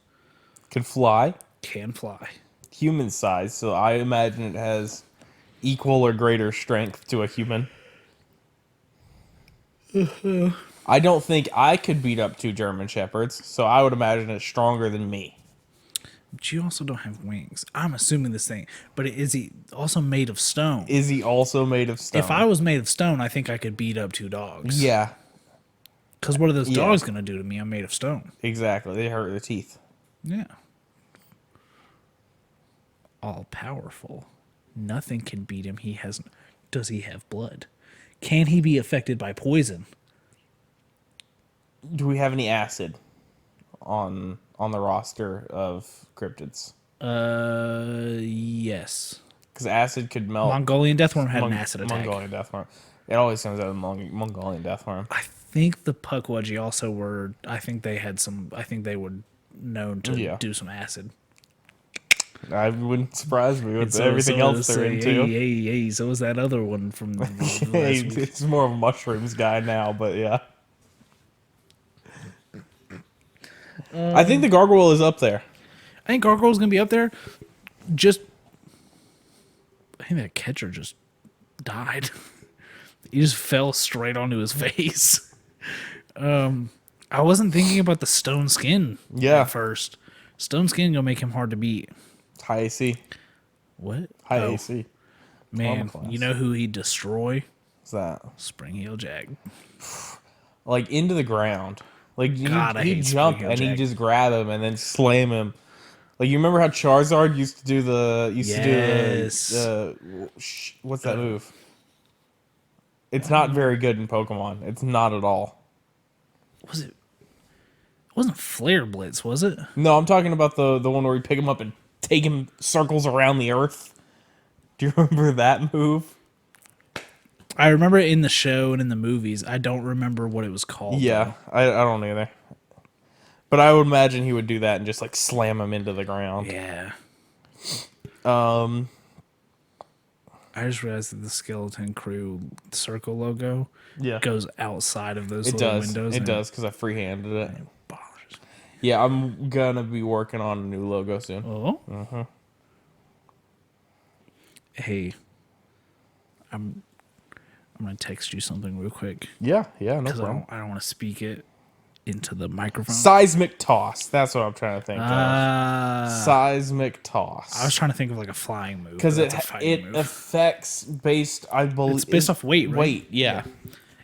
Can fly. Can fly. Human size, so I imagine it has equal or greater strength to a human. I don't think I could beat up 2 German Shepherds, so I would imagine it's stronger than me. But you also don't have wings. I'm assuming this thing. But is he also made of stone? Is he also made of stone? If I was made of stone, I think I could beat up 2 dogs. Yeah, Because what are those Yeah. dogs going to do to me? I'm made of stone. exactly. They hurt the teeth. Yeah. All powerful. Nothing can beat him. Does he have blood? Can he be affected by poison? Do we have any acid on the roster of cryptids? Yes. Because acid could melt. Mongolian deathworm had an acid attack. Mongolian deathworm. It always comes out of Mongolian deathworm. I think the Pukwudgie also were. I think they were known to do some acid. I wouldn't surprise me with So- everything so- else so- they're into. Hey, so was that other one from the last Hey, week. it's more of a mushrooms guy now, but yeah. I think the gargoyle is up there. I think Gargoyle's gonna be up there. I think that catcher just died. He just fell straight onto his face. I wasn't thinking about the stone skin. Yeah. At first, stone skin gonna make him hard to beat. High AC. What? High Oh, AC. man, class. you know who he'd destroy? What's that? Spring Heel Jag. Like into the ground. Like God, I he'd hate jump Spring Heel and he'd Jag. just grab him and then slam him. Like you remember how Charizard used to do Yes. what's that move? It's not very good in Pokemon. It's not at all. Was it? It wasn't Flare Blitz, was it? No, I'm talking about the one where you pick him up and take him circles around the earth. Do you remember that move? I remember it in the show and in the movies. I don't remember what it was called. Yeah, I don't either. But I would imagine he would do that and just like slam him into the ground. though. Yeah. Um, I just realized that the Skeleton Crew circle logo yeah, goes outside of those it little does. windows. It and does because I freehanded it. bothers me. Yeah, I'm gonna be working on a new logo soon. Oh. Hey, I'm gonna text you something real quick Yeah, no because problem. I don't want to speak it into the microphone. Seismic toss. That's what I'm trying to think of. Seismic I toss. was trying to think of like a flying move Because but it that's a fighting move. affects based, I believe. It's based off weight, right? Weight, yeah.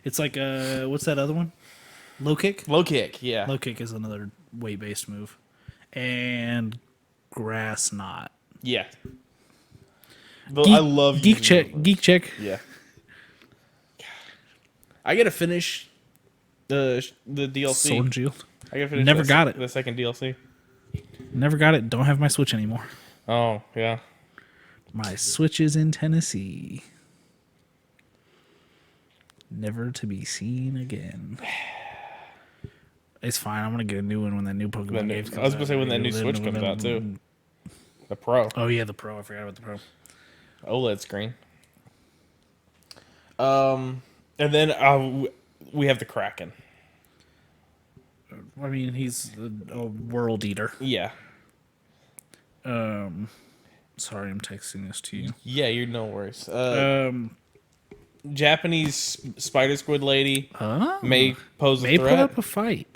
It's like what's that other one? Low kick. Low kick, yeah. Low kick is another weight based move, and grass knot. Yeah. I love geek using check. those. Geek check. Yeah. I gotta finish the DLC. Sword and Shield. I gotta finish. Never got it. The second DLC. Never got it. Don't have my Switch anymore. Oh yeah. My Switch is in Tennessee. Never to be seen again. It's fine. I'm gonna get a new one when that new Pokemon game comes out. I was gonna say when that new Switch comes out too. The Pro Oh yeah, the Pro. I forgot about the Pro. OLED screen. And then we have the Kraken. I mean, he's a world eater. Yeah. Sorry, I'm texting this to you. Yeah, you're no worries. Japanese spider squid lady may pose a May put threat. up a fight.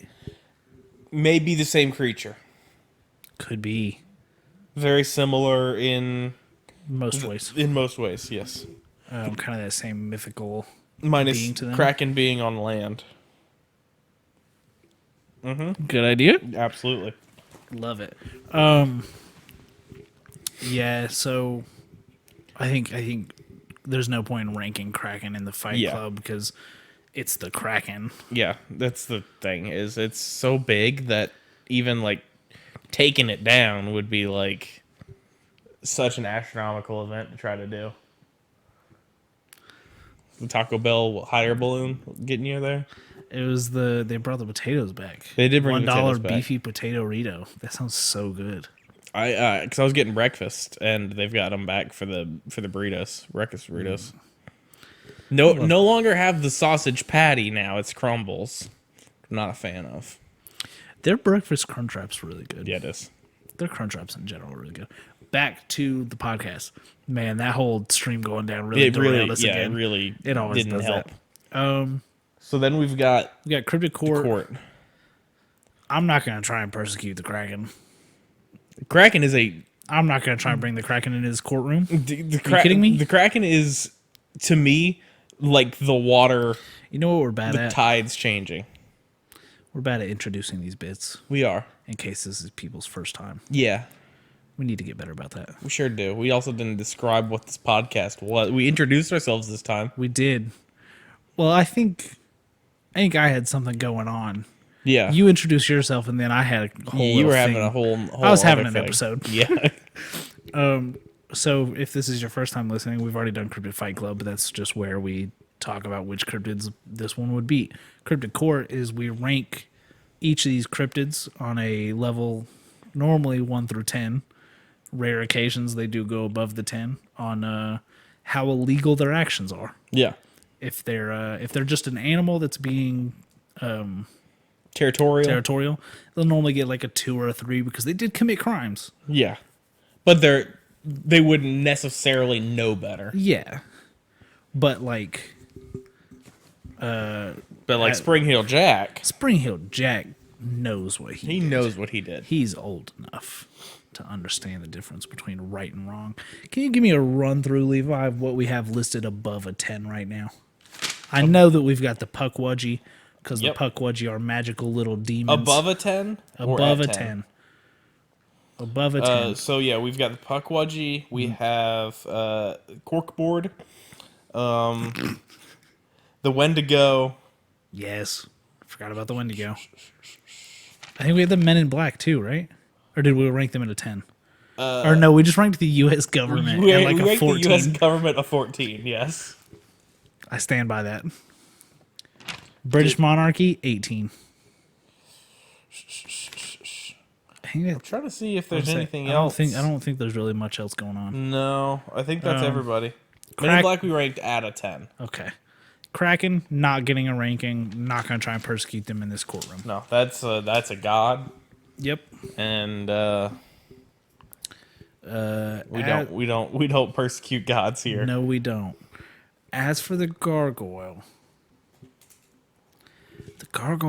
May be the same creature. Could be Very similar in most ways. most ways. Yes. Kind of that same mythical. Minus Being to them? Kraken being on land. Good idea. Absolutely. Love it. Yeah, so I think there's no point in ranking Kraken in the Fight Yeah. Club because it's the Kraken. Yeah, that's the thing. Is it's so big that even like taking it down would be like such an astronomical event to try to do. The Taco Bell hot air balloon getting you there. It was they brought the potatoes back. They did bring the potatoes $1 back. beefy potato Rito. That sounds so good. Because I was getting breakfast and they've got them back for the burritos, breakfast burritos. No longer have the sausage patty now. It's crumbles. I'm not a fan of. Their breakfast crunch wraps really good. Yeah, it is. Their crunch wraps in general are really good. Back to the podcast. Man, that whole stream going down really derailed us again. It really It always didn't does help. that. So then we've got We got Cryptic Court. court. I'm not going to try and persecute the Kraken. Kraken is a I'm not going to try and bring the Kraken into his courtroom. the Are you kidding me? The Kraken is to me like the water. You know what we're bad The at? tide's changing. We're bad at introducing these bits We are. in case this is people's first time. Yeah, We need to get better about that. we sure do. We also didn't describe what this podcast was. We introduced ourselves this time. We did. Well, I think I had something going on. Yeah, You introduced yourself, and then I had a whole. you were little having thing. a whole. I was other having an thing. episode. Yeah. So if this is your first time listening, we've already done Cryptid Fight Club, but that's just where we talk about which cryptids this one would beat. Cryptid Court is we rank each of these cryptids on a level, normally 1 through 10. Rare occasions they do go above the 10 on how illegal their actions are. Yeah. If they're just an animal that's being territorial, they'll normally get like a 2 or a 3 because they did commit crimes. Yeah. But they wouldn't necessarily know better. Yeah, but like But like Spring Heel Jack, Spring Hill Jack knows what he knows what he did. he's old enough to understand the difference between right and wrong. Can you give me a run through, Levi, of what we have listed above a 10 right now? I know that we've got the Puckwudgie because Yep. the Puckwudgie are magical little demons. Above a 10? Or above at a 10. Above a 10. So yeah, we've got the Puckwudgie. We have Corkboard. The Wendigo. Yes. Forgot about the Wendigo. I think we had the Men in Black too, right? Or did we rank them at a 10? Or no, we just ranked the U.S. government We at like a ranked 14. the U.S. government a 14, yes. I stand by that. British monarchy, 18. I think I'm trying to see if there's I anything don't else. think I don't think there's really much else going on. No, I think that's everybody. Men in Crack- Black we ranked at a 10. Okay. Kraken not getting a ranking. Not going to try and persecute them in this courtroom. No, that's a god, Yep. and we don't persecute gods here. No, we don't. As for the gargoyle,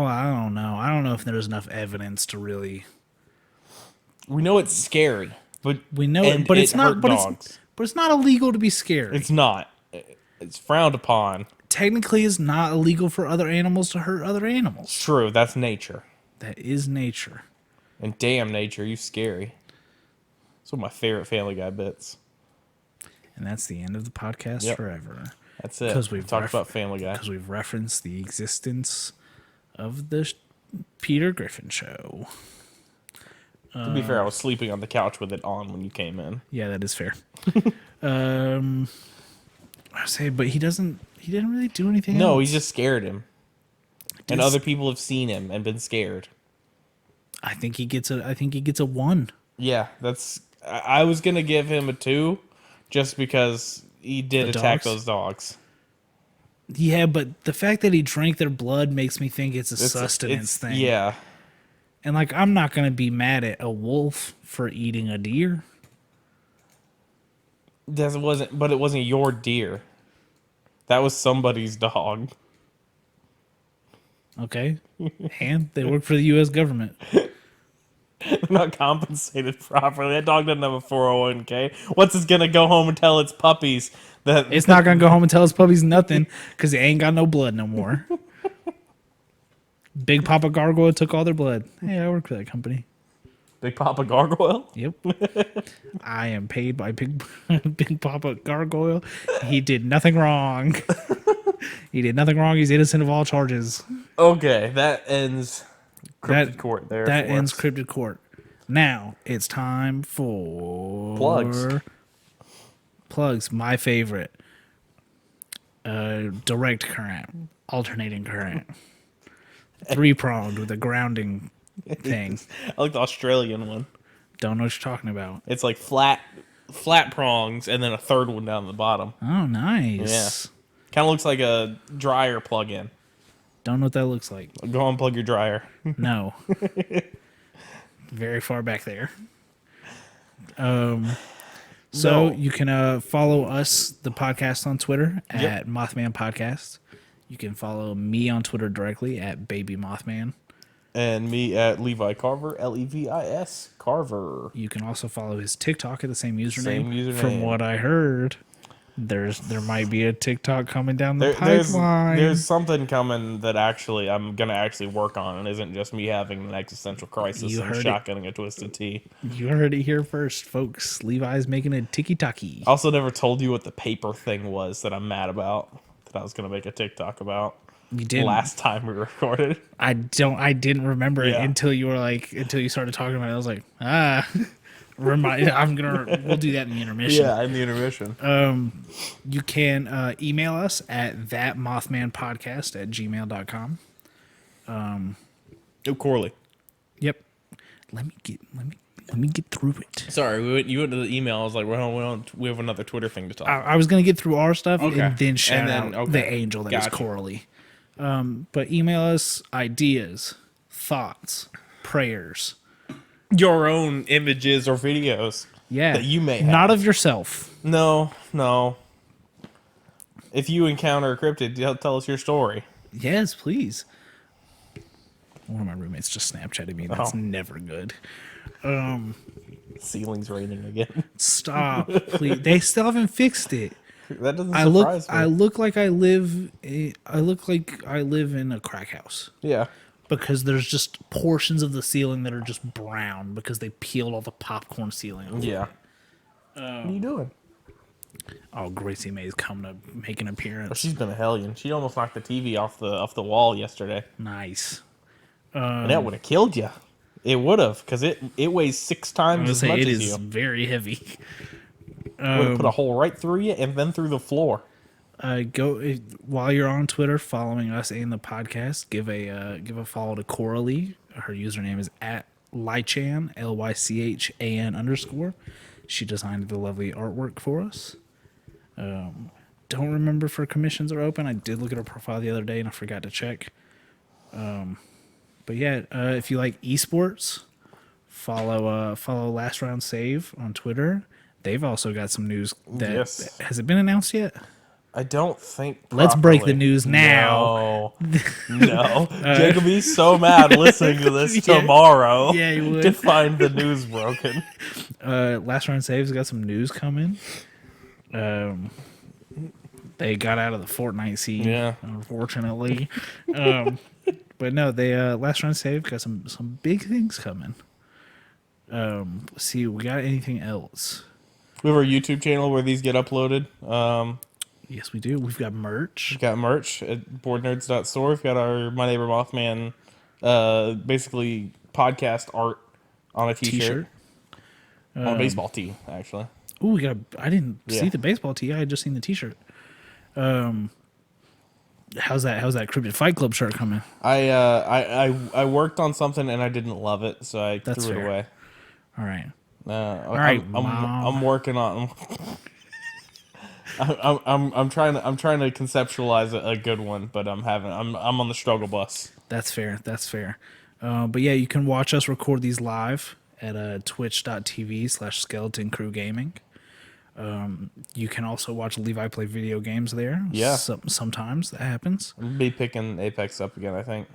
I don't know. I don't know if there's enough evidence to really. We know it's scary, but We know and it, but it's not. hurt But dogs. it's not illegal to be scared. It's not. It's frowned upon. Technically, it's not illegal for other animals to hurt other animals. True, that's nature. That is nature. And damn, nature, you scary. It's one of my favorite Family Guy bits. And that's the end of the podcast Yep. forever. That's it. 'Cause we've talked ref- about Family Guy. Because we've referenced the existence of the Peter Griffin show. To be fair, I was sleeping on the couch with it on when you came in. Yeah, that is fair. I say, but he didn't really do anything No, else. he just scared him. And Dis- other people have seen him and been scared. I think he gets a 1. Yeah, that's. I was gonna give him a 2, just because he did The attack dogs? those dogs. Yeah, but the fact that he drank their blood makes me think it's a It's- sustenance thing. Yeah, And like I'm not gonna be mad at a wolf for eating a deer. that wasn't. But it wasn't your deer. That was somebody's dog. Okay. And they work for the US government. They're not compensated properly. That dog doesn't have a 401k. What's it gonna go home and tell its puppies that It's not gonna go home and tell its puppies nothing because it ain't got no blood no more. Big Papa Gargoyle took all their blood. Hey, I work for that company. Big Papa Gargoyle? Yep. I am paid by Big Papa Gargoyle. He did nothing wrong. He did nothing wrong. He's innocent of all charges. Okay, that ends Cryptid That Court there. that for ends us. Cryptid Court. Now it's time for Plugs. Plugs, my favorite. Direct current, alternating current, 3-pronged with a grounding thing. I like the Australian one. Don't know what you're talking about. It's like flat prongs and then a third one down the bottom. Oh, nice. Kind of looks like a dryer plug-in. Don't know what that looks like. Go unplug your dryer. No. Very far back there. So No. you can follow us, the podcast, on Twitter at Yep. Mothman Podcast. You can follow me on Twitter directly at Baby Mothman. And me at Levi Carver, Levis Carver. You can also follow his TikTok at the same username. Same username. From what I heard, there might be a TikTok coming down the There's pipeline. something coming that actually I'm gonna actually work on, and isn't just me having an existential crisis You and heard it. shotgunning a twisted tea. You heard it here first, folks. Levi's making a tiki-taki. I also never told you what the paper thing was that I'm mad about. That I was gonna make a TikTok about. You didn't. Last time we recorded. I didn't remember it Yeah. until you started talking about it. I was like, we'll do that in the intermission. Yeah, in the intermission. You can email us at thatmothmanpodcast@gmail.com. Oh, Corley. Yep. Let me get through it. Sorry, you went to the email. I was like, we have another Twitter thing to talk. I was gonna get through our stuff Okay. and then shout And then- out okay. the angel that Gotcha. is Coralie. But email us ideas, thoughts, prayers. Your own images or videos. Yeah, That you may have. not of yourself. No. If you encounter a cryptid, tell us your story. Yes, please. One of my roommates just Snapchatted me. That's Oh. never good. Ceiling's raining again. Stop, please. They still haven't fixed it. That doesn't I surprise me. look like I live in a crack house Yeah. because there's just portions of the ceiling that are just brown because they peeled all the popcorn ceiling off. Yeah. What are you doing? Oh, Gracie May's coming to make an appearance. She's been a hellion. She almost knocked the TV off the wall yesterday. Nice. And that would have killed you. It would have, because it weighs 6 I'm times gonna as say much it as is you. very heavy. Would have put a hole right through you and then through the floor. While you're on Twitter following us and the podcast, give a follow to Coralie. Her username is at Lychan, LYCHAN_. She designed the lovely artwork for us. Don't remember if her commissions are open. I did look at her profile the other day and I forgot to check. But yeah, if you like esports, follow Last Round Save on Twitter. They've also got some news that Yes. has it been announced yet? I don't think. Let's break properly. the news now. No. Jake will be so mad listening to this Yeah. tomorrow. Yeah, he would. To find the news broken. Last Round Save's got some news coming. They got out of the Fortnite scene, Yeah. unfortunately. But no, they Last Round Save got some big things coming. Let's see, we got anything else? We have our YouTube channel where these get uploaded. Yes, we do. We've got merch. We've got merch at boardnerds.store. We've got our My Neighbor Mothman, basically podcast art on a t-shirt. On a baseball tee, actually. Ooh, we got. I didn't see Yeah. the baseball tee. I had just seen the T-shirt. How's that Cryptid Fight Club shirt coming? I worked on something and I didn't love it, so I That's threw it fair. away. All right. All right, I'm Mom. working on. I'm trying to conceptualize a good one, but I'm on the struggle bus. That's fair. That's fair. But yeah, you can watch us record these live at twitch.tv/Skeleton Crew Gaming. You can also watch Levi play video games there. Yeah. Sometimes that happens. I'm gonna be picking Apex up again, I think.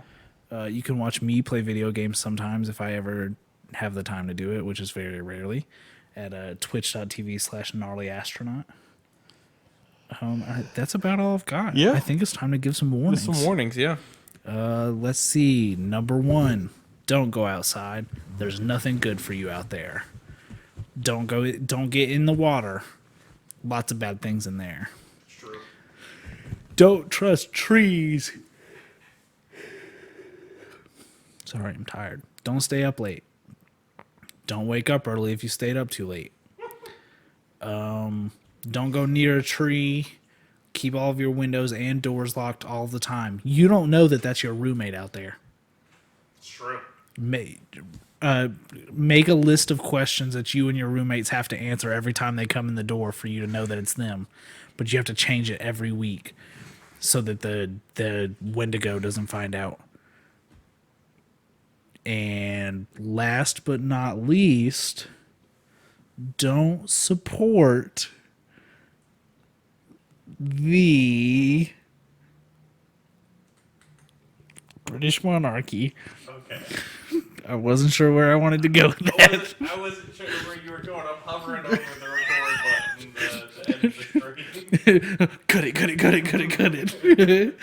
You can watch me play video games sometimes if I ever have the time to do it, which is very rarely, at twitch.tv/gnarlyastronaut. That's about all I've got. Yeah. I think it's time to give some warnings. Some warnings, yeah. Let's see. Number 1, Don't go outside. There's nothing good for you out there. Don't get in the water. Lots of bad things in there. True. Don't trust trees. Sorry, I'm tired. Don't stay up late. Don't wake up early if you stayed up too late. Don't go near a tree. Keep all of your windows and doors locked all the time. You don't know that that's your roommate out there. It's true. Make a list of questions that you and your roommates have to answer every time they come in the door for you to know that it's them. But you have to change it every week so that the Wendigo doesn't find out. And last but not least, don't support the British monarchy. Okay. I wasn't sure where I wanted to go with that. I wasn't sure where you were going. I'm hovering over the record button to end the screen. Cut it.